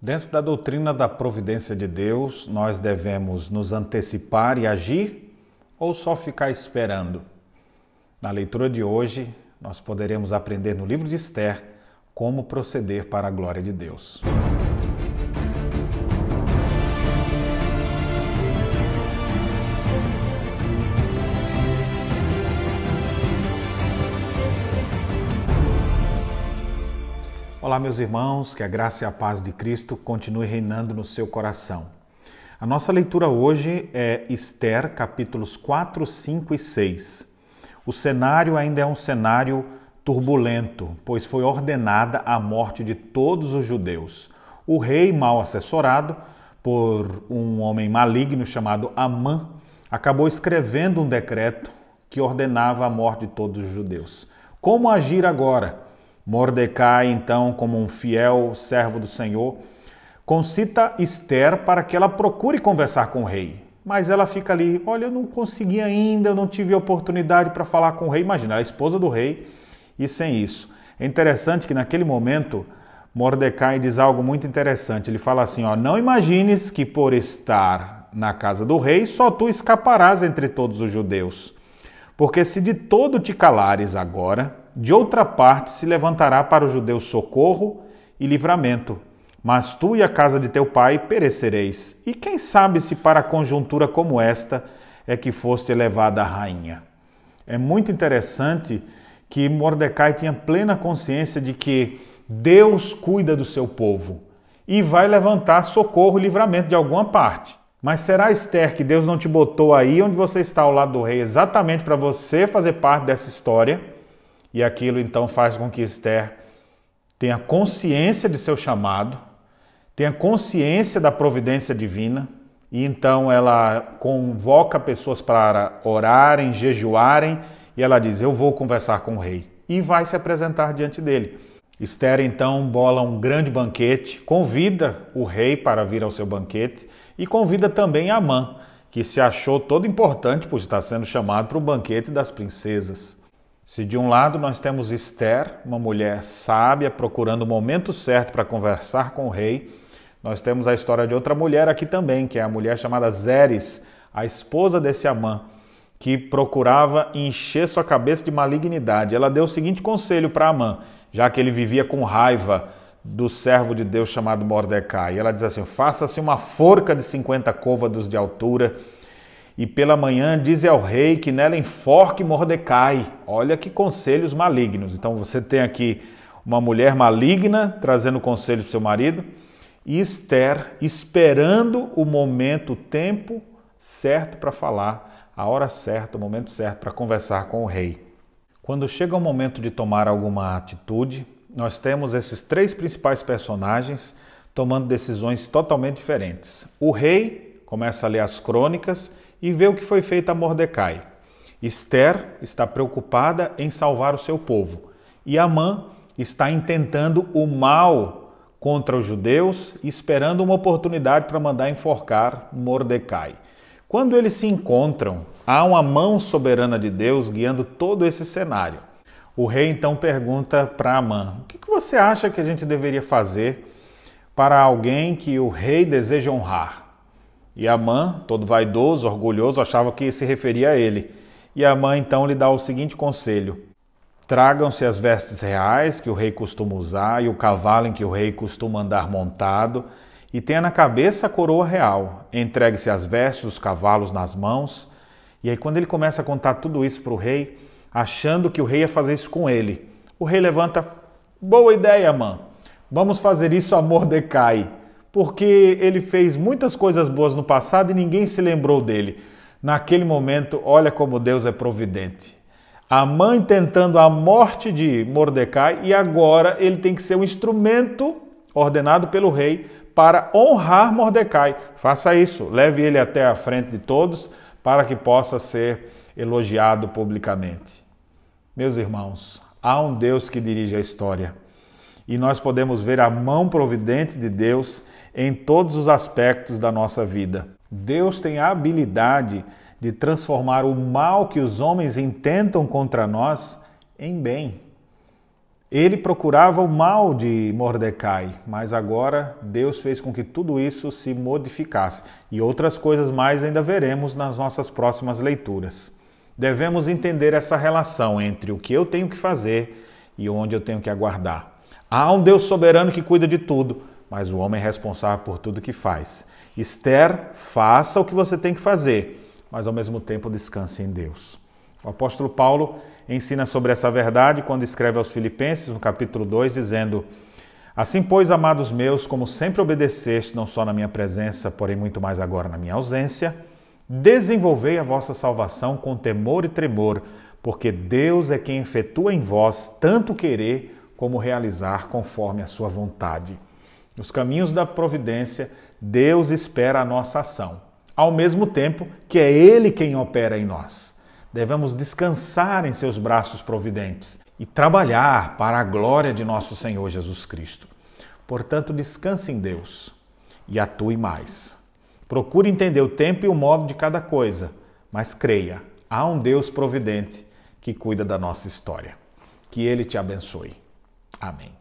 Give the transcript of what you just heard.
Dentro da doutrina da providência de Deus, nós devemos nos antecipar e agir ou só ficar esperando? Na leitura de hoje, nós poderemos aprender no livro de Esther como proceder para a glória de Deus. Olá, meus irmãos, que a graça e a paz de Cristo continue reinando no seu coração. A nossa leitura hoje é Esther, capítulos 4, 5 e 6. O cenário ainda é um cenário turbulento, pois foi ordenada a morte de todos os judeus. O rei, mal assessorado por um homem maligno chamado Amã, acabou escrevendo um decreto que ordenava a morte de todos os judeus. Como agir agora? Mordecai, então, como um fiel servo do Senhor, concita Esther para que ela procure conversar com o rei. Mas ela fica ali, olha, eu não consegui ainda, eu não tive oportunidade para falar com o rei. Imagina, a esposa do rei e sem isso. É interessante que naquele momento, Mordecai diz algo muito interessante. Ele fala assim, não imagines que por estar na casa do rei, só tu escaparás entre todos os judeus. Porque se de todo te calares agora, de outra parte se levantará para os judeus socorro e livramento. Mas tu e a casa de teu pai perecereis. E quem sabe se para conjuntura como esta é que foste elevada a rainha. É muito interessante que Mordecai tinha plena consciência de que Deus cuida do seu povo e vai levantar socorro e livramento de alguma parte. Mas será, Esther, que Deus não te botou aí onde você está ao lado do rei exatamente para você fazer parte dessa história? E aquilo então faz com que Esther tenha consciência de seu chamado, tenha consciência da providência divina, e então ela convoca pessoas para orarem, jejuarem, e ela diz, eu vou conversar com o rei, e vai se apresentar diante dele. Esther então bola um grande banquete, convida o rei para vir ao seu banquete, e convida também Amã, que se achou todo importante por estar sendo chamado para o banquete das princesas. Se de um lado nós temos Esther, uma mulher sábia, procurando o momento certo para conversar com o rei, nós temos a história de outra mulher aqui também, que é a mulher chamada Zeres, a esposa desse Amã, que procurava encher sua cabeça de malignidade. Ela deu o seguinte conselho para Amã, já que ele vivia com raiva do servo de Deus chamado Mordecai. Ela diz assim, faça-se uma forca de 50 côvados de altura e pela manhã dize ao rei que nela enforque Mordecai. Olha que conselhos malignos. Então você tem aqui uma mulher maligna trazendo conselhos para o seu marido e Esther esperando o momento, o tempo certo para falar, a hora certa, o momento certo para conversar com o rei. Quando chega o momento de tomar alguma atitude, nós temos esses três principais personagens tomando decisões totalmente diferentes. O rei começa a ler as crônicas e vê o que foi feito a Mordecai. Esther está preocupada em salvar o seu povo. E Amã está intentando o mal contra os judeus, esperando uma oportunidade para mandar enforcar Mordecai. Quando eles se encontram, há uma mão soberana de Deus guiando todo esse cenário. O rei então pergunta para Amã, o que você acha que a gente deveria fazer para alguém que o rei deseja honrar? E Amã, todo vaidoso, orgulhoso, achava que se referia a ele. E Amã então lhe dá o seguinte conselho, tragam-se as vestes reais que o rei costuma usar e o cavalo em que o rei costuma andar montado e tenha na cabeça a coroa real, entregue-se as vestes, os cavalos nas mãos. E aí quando ele começa a contar tudo isso para o rei, achando que o rei ia fazer isso com ele. O rei levanta, boa ideia, Amã, vamos fazer isso a Mordecai, porque ele fez muitas coisas boas no passado e ninguém se lembrou dele. Naquele momento, olha como Deus é providente. Amã tentando a morte de Mordecai e agora ele tem que ser um instrumento ordenado pelo rei para honrar Mordecai. Faça isso, leve ele até a frente de todos para que possa ser elogiado publicamente. Meus irmãos, há um Deus que dirige a história e nós podemos ver a mão providente de Deus em todos os aspectos da nossa vida. Deus tem a habilidade de transformar o mal que os homens intentam contra nós em bem. Ele procurava o mal de Mordecai, mas agora Deus fez com que tudo isso se modificasse. E outras coisas mais ainda veremos nas nossas próximas leituras. Devemos entender essa relação entre o que eu tenho que fazer e onde eu tenho que aguardar. Há um Deus soberano que cuida de tudo, mas o homem é responsável por tudo que faz. Esther, faça o que você tem que fazer, mas ao mesmo tempo descanse em Deus. O apóstolo Paulo ensina sobre essa verdade quando escreve aos Filipenses, no capítulo 2, dizendo: assim, pois, amados meus, como sempre obedeceste, não só na minha presença, porém muito mais agora na minha ausência, desenvolvei a vossa salvação com temor e tremor, porque Deus é quem efetua em vós tanto querer como realizar conforme a sua vontade. Nos caminhos da providência, Deus espera a nossa ação, ao mesmo tempo que é Ele quem opera em nós. Devemos descansar em seus braços providentes e trabalhar para a glória de nosso Senhor Jesus Cristo. Portanto, descanse em Deus e atue mais. Procure entender o tempo e o modo de cada coisa, mas creia, há um Deus providente que cuida da nossa história. Que Ele te abençoe. Amém.